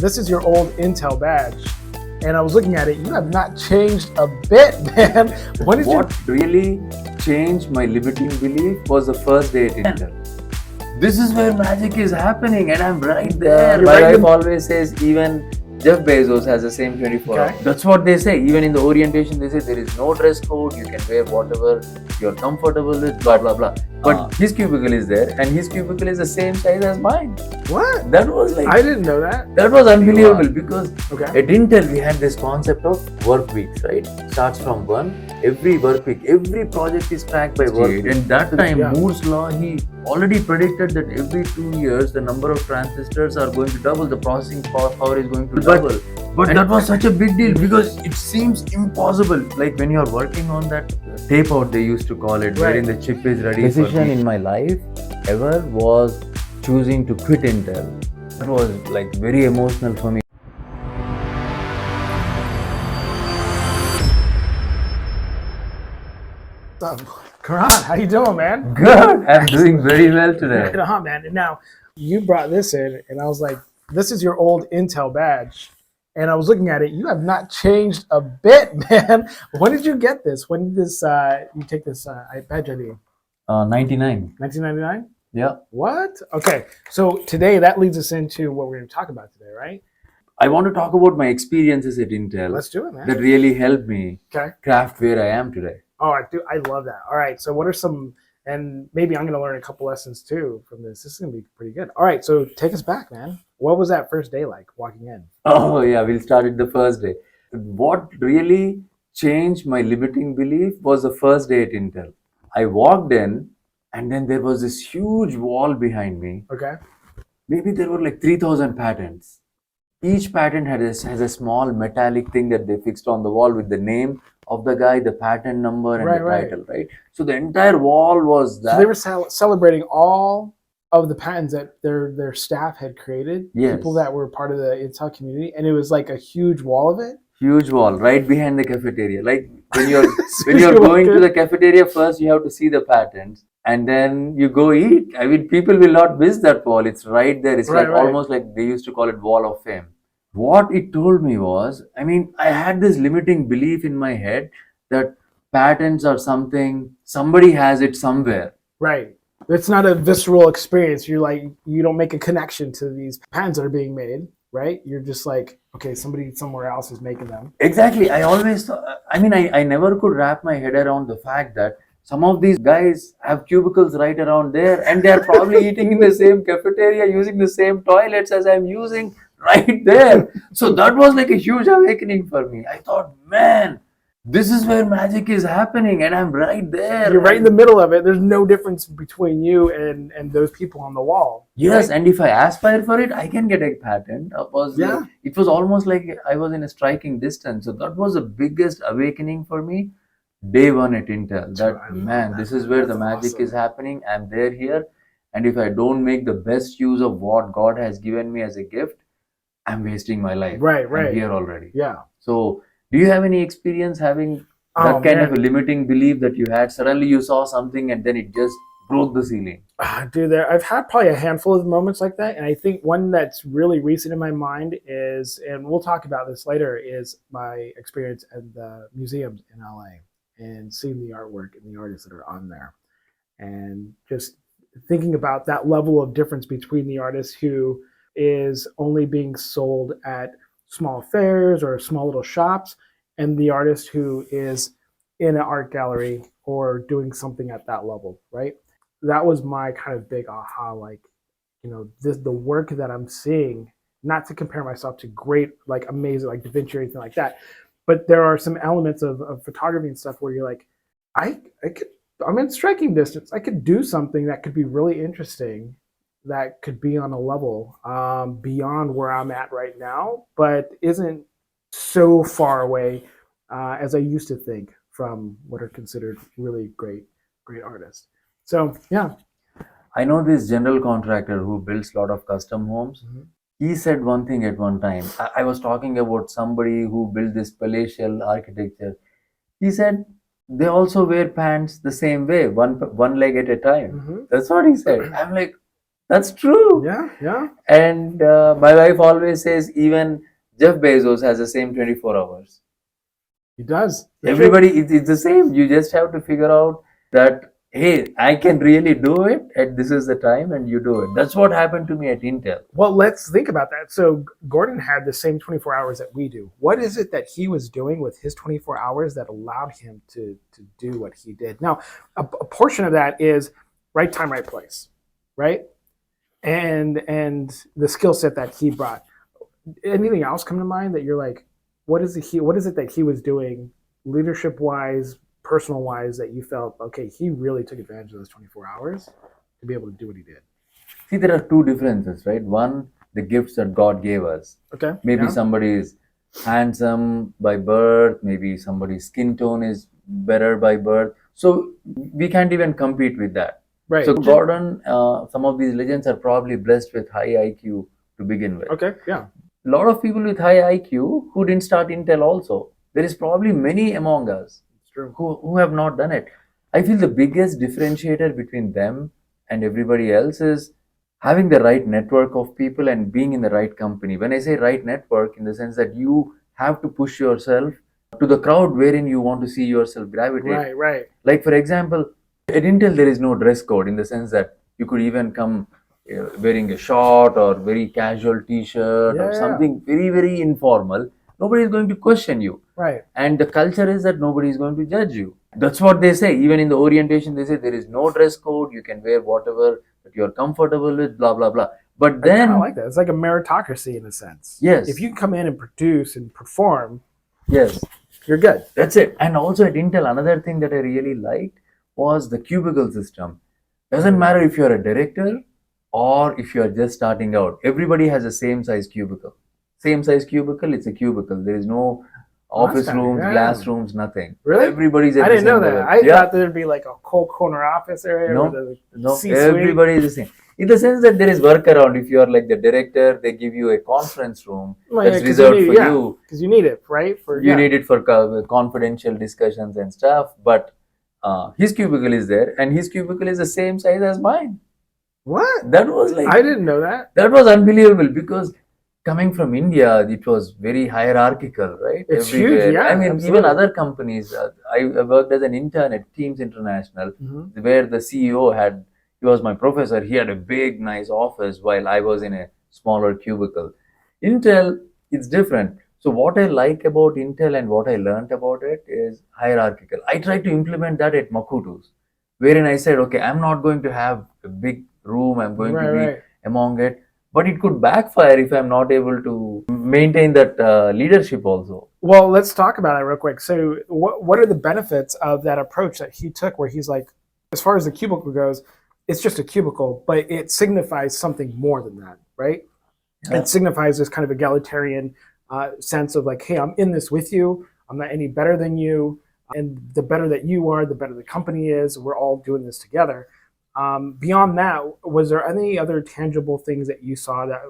this is your old Intel badge. And I was looking at it. You have not changed a bit, man. What really changed my limiting belief was the first day at Intel. This is where magic is happening, and I'm right there. My wife always says, even Jeff Bezos has the same 24 hours. That's what they say. Even in the orientation, they say there is no dress code. You can wear whatever you're comfortable with, blah, blah, blah. But his cubicle is there, and his cubicle is the same size as mine. What? That was like... I didn't know that. That was unbelievable because at Intel, we had this concept of work weeks, right? Starts from one, every work week, every project is tracked by work week. And that time, Moore's law, he already predicted that every 2 years, the number of transistors are going to double, the processing power is going to double. But that was such a big deal because it seems impossible. Like when you're working on that tape out, they used to call it, wherein the chip is ready. Decision in my life ever was choosing to quit Intel. That was like very emotional for me. Kiran, how you doing, man? Good. I'm doing very well today. Right on, man. And now you brought this in, and I was like, this is your old Intel badge. And I was looking at it. You have not changed a bit, man. When did you get this? When did this? You take this badge ID? 99. 1999. Yeah. What? Okay. So today that leads us into what we're going to talk about today, right? I want to talk about my experiences at Intel. Let's do it, man. That really helped me craft where I am today. Oh, I love that. All right. So what are some, and maybe I'm going to learn a couple lessons too from this. This is going to be pretty good. All right. So take us back, man. What was that first day like walking in? Oh, yeah. We'll start it the first day. What really changed my limiting belief was the first day at Intel. I walked in and then there was this huge wall behind me. Okay. Maybe there were like 3,000 patents. Each patent has a small metallic thing that they fixed on the wall with the name of the guy, the patent number, and the title, right? So the entire wall was that. So they were celebrating all of the patents that their staff had created. Yes. People that were part of the Intel community, and it was like a huge wall of it. Huge wall right behind the cafeteria. Like when you're going to the cafeteria, first you have to see the patents, and then you go eat. I mean, people will not miss that wall. It's right there. It's almost like they used to call it Wall of Fame. What it told me was, I mean, I had this limiting belief in my head that patents are something, somebody has it somewhere. Right. It's not a visceral experience. You're like, you don't make a connection to these patents that are being made, right? You're just like, okay, somebody somewhere else is making them. Exactly. I always thought, I mean, I never could wrap my head around the fact that some of these guys have cubicles right around there and they're probably eating in the same cafeteria, using the same toilets as I'm using right there. So that was like a huge awakening for me. I thought, man, this is where magic is happening and I'm right there. You're right in the middle of it. There's no difference between you and those people on the wall. Yes, right? And if I aspire for it, I can get a patent. It was almost like I was in a striking distance. So that was the biggest awakening for me. Day one at Intel, this is where the magic is happening. I'm there here. And if I don't make the best use of what God has given me as a gift, I'm wasting my life. Right. I'm here already. Yeah. So do you have any experience having that kind of a limiting belief that you had? Suddenly you saw something and then it just broke the ceiling. Dude, I've had probably a handful of moments like that. And I think one that's really recent in my mind is, and we'll talk about this later, is my experience at the museums in LA and seeing the artwork and the artists that are on there. And just thinking about that level of difference between the artist who is only being sold at small fairs or small little shops and the artist who is in an art gallery or doing something at that level, right? That was my kind of big aha, like, you know, the work that I'm seeing, not to compare myself to great, like amazing, like Da Vinci or anything like that, but there are some elements of photography and stuff where you're like, I'm in striking distance. I could do something that could be really interesting, that could be on a level beyond where I'm at right now, but isn't so far away as I used to think from what are considered really great artists. So, yeah. I know this general contractor who builds a lot of custom homes. Mm-hmm. He said one thing at one time. I was talking about somebody who built this palatial architecture. He said they also wear pants the same way, one leg at a time. Mm-hmm. That's what he said. I'm like, That's true. Yeah. And my wife always says even Jeff Bezos has the same 24 hours. He does. Everybody, it's the same. You just have to figure out that, hey, I can really do it, and this is the time, and you do it. That's what happened to me at Intel. Well, let's think about that. So Gordon had the same 24 hours that we do. What is it that he was doing with his 24 hours that allowed him to do what he did? Now, a portion of that is right time, right place, right? And the skill set that he brought. Anything else come to mind that you're like, what is it that he was doing leadership wise, personal wise, that you felt, okay, he really took advantage of those 24 hours to be able to do what he did? See, there are two differences, right? One, the gifts that God gave us. Okay. Maybe somebody is handsome by birth, maybe somebody's skin tone is better by birth. So we can't even compete with that. Right. So Gordon, some of these legends are probably blessed with high IQ to begin with. Okay, yeah. A lot of people with high IQ who didn't start Intel also. There is probably many among us who have not done it. I feel the biggest differentiator between them and everybody else is having the right network of people and being in the right company. When I say right network, in the sense that you have to push yourself to the crowd wherein you want to see yourself gravitate. Right. Like, for example, at Intel, there is no dress code in the sense that you could even come wearing a short or very casual t-shirt or something very, very informal. Nobody is going to question you. Right. And the culture is that nobody is going to judge you. That's what they say. Even in the orientation, they say there is no dress code. You can wear whatever that you're comfortable with, blah, blah, blah. But then... I like that. It's like a meritocracy in a sense. Yes. If you come in and produce and perform, yes, you're good. That's it. And also at Intel, another thing that I really liked was the cubicle system. Doesn't matter if you're a director or if you're just starting out. Everybody has the same size cubicle. Same size cubicle, it's a cubicle. There is no office rooms, glass rooms, nothing. Really? Everybody's I didn't know that. I thought there'd be like a cold corner office area. No, everybody is the same. In the sense that there is workaround. If you are like the director, they give you a conference room that's reserved for you. Because you need it, right? You need it for confidential discussions and stuff. But his cubicle is there, and his cubicle is the same size as mine. What? That was like... I didn't know that. That was unbelievable because coming from India, it was very hierarchical, right? It's huge, yeah. I mean, even other companies. I worked as an intern at Teams International, where the CEO he was my professor. He had a big, nice office while I was in a smaller cubicle. Intel, it's different. So what I like about Intel and what I learned about it is hierarchical. I tried to implement that at Makutu's, wherein I said, okay, I'm not going to have a big room. I'm going to be among it. But it could backfire if I'm not able to maintain that leadership also. Well, let's talk about it real quick. So what are the benefits of that approach that he took where he's like, as far as the cubicle goes, it's just a cubicle, but it signifies something more than that, right? Yeah. It signifies this kind of egalitarian sense of like, hey, I'm in this with you. I'm not any better than you. And the better that you are, the better the company is. We're all doing this together. Beyond that, was there any other tangible things that you saw that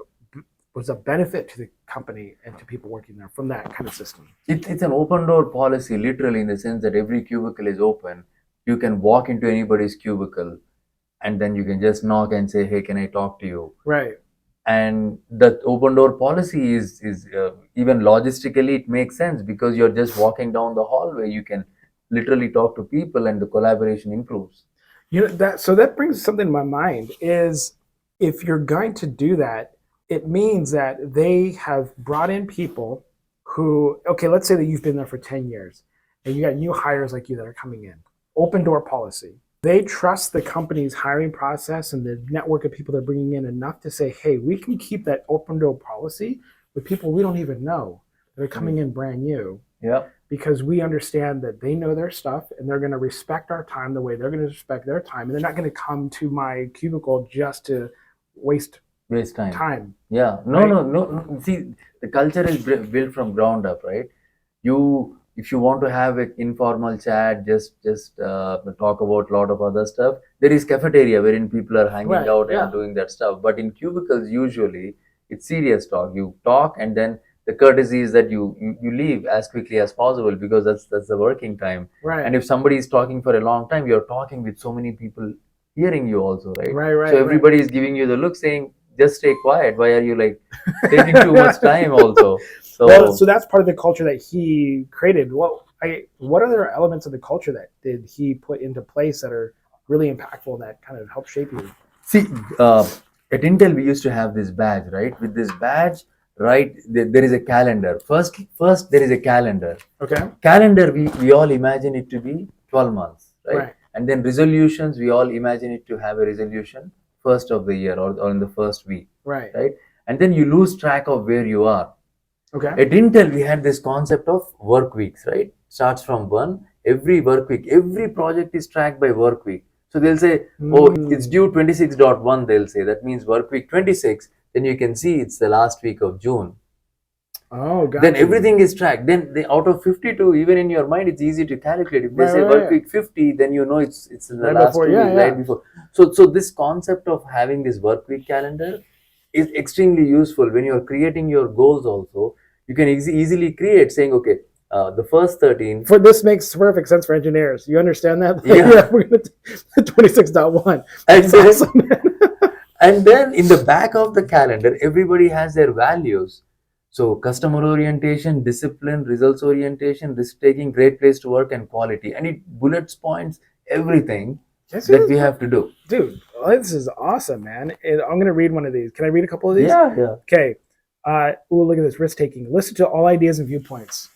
was a benefit to the company and to people working there from that kind of system? It's an open door policy, literally, in the sense that every cubicle is open. You can walk into anybody's cubicle and then you can just knock and say, hey, can I talk to you? Right. And that open door policy is even logistically, it makes sense because you're just walking down the hallway. You can literally talk to people and the collaboration improves. You know, so that brings something to my mind is if you're going to do that, it means that they have brought in people who, okay, let's say that you've been there for 10 years and you got new hires like you that are coming in. Open door policy. They trust the company's hiring process and the network of people they're bringing in enough to say, hey, we can keep that open door policy with people we don't even know that are coming in brand new. Yeah. Because we understand that they know their stuff and they're going to respect our time the way they're going to respect their time. And they're not going to come to my cubicle just to waste time. Yeah. No. See, the culture is built from ground up, right? If you want to have an informal chat, just talk about a lot of other stuff, there is cafeteria wherein people are hanging out and doing that stuff. But in cubicles, usually, it's serious talk. You talk and then the courtesy is that you leave as quickly as possible because that's the working time. Right. And if somebody is talking for a long time, you're talking with so many people hearing you also, right? Right. So everybody is giving you the look saying, just stay quiet. Why are you like taking too much time also? So that's part of the culture that he created. What other elements of the culture that did he put into place that are really impactful and that kind of help shape you? See, at Intel we used to have this badge, right? With this badge, right, there is a calendar. First there is a calendar. Okay. Calendar, we all imagine it to be 12 months, right? And then resolutions, we all imagine it to have a resolution first of the year or in the first week, right? And then you lose track of where you are. Okay. At Intel, we had this concept of work weeks, right? Starts from one, every work week, every project is tracked by work week. So they'll say, oh, it's due 26.1, they'll say. That means work week 26. Then you can see it's the last week of June. Oh, gotcha. Then everything is tracked. Then out of 52, even in your mind, it's easy to calculate. If they say work week 50, then you know it's in the last 2 weeks, right before. So this concept of having this work week calendar is extremely useful when you're creating your goals also. You can easily create saying, okay, the first 13. This makes perfect sense for engineers. You understand that? We're going to 26.1. Awesome. And then in the back of the calendar, everybody has their values. So customer orientation, discipline, results orientation, risk taking, great place to work, and quality. And it bullets points everything that we have to do. Dude, this is awesome, man. And I'm going to read one of these. Can I read a couple of these? Yeah. Okay. Look at this, risk taking. Listen to all ideas and viewpoints.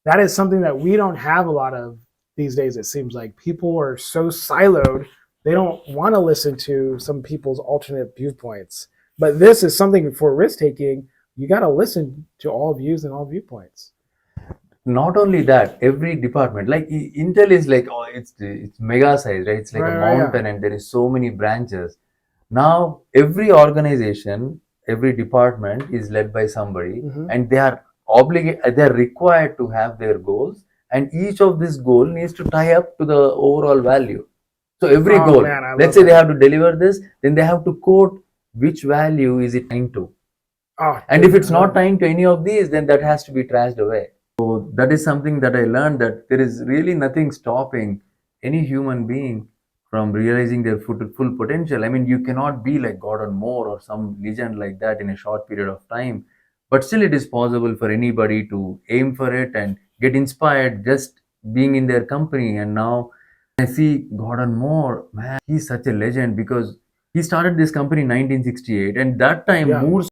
That is something that we don't have a lot of these days. It seems like people are so siloed. They don't want to listen to some people's alternate viewpoints. But this is something for risk taking. You got to listen to all views and all viewpoints. Not only that, every department, like Intel is like, oh, it's mega size, right? It's like a mountain and there is so many branches. Now, every organization, every department is led by somebody, and they are required to have their goals, and each of this goal needs to tie up to the overall value. So every goal, let's say they have to deliver this, then they have to quote which value is it tying to. And if it's not tying to any of these, then that has to be trashed away. So that is something that I learned, that there is really nothing stopping any human being from realizing their full potential. I mean, you cannot be like Gordon Moore or some legend like that in a short period of time, but still it is possible for anybody to aim for it and get inspired just being in their company. And now I see Gordon Moore, man, he's such a legend because he started this company in 1968, and that time Moore's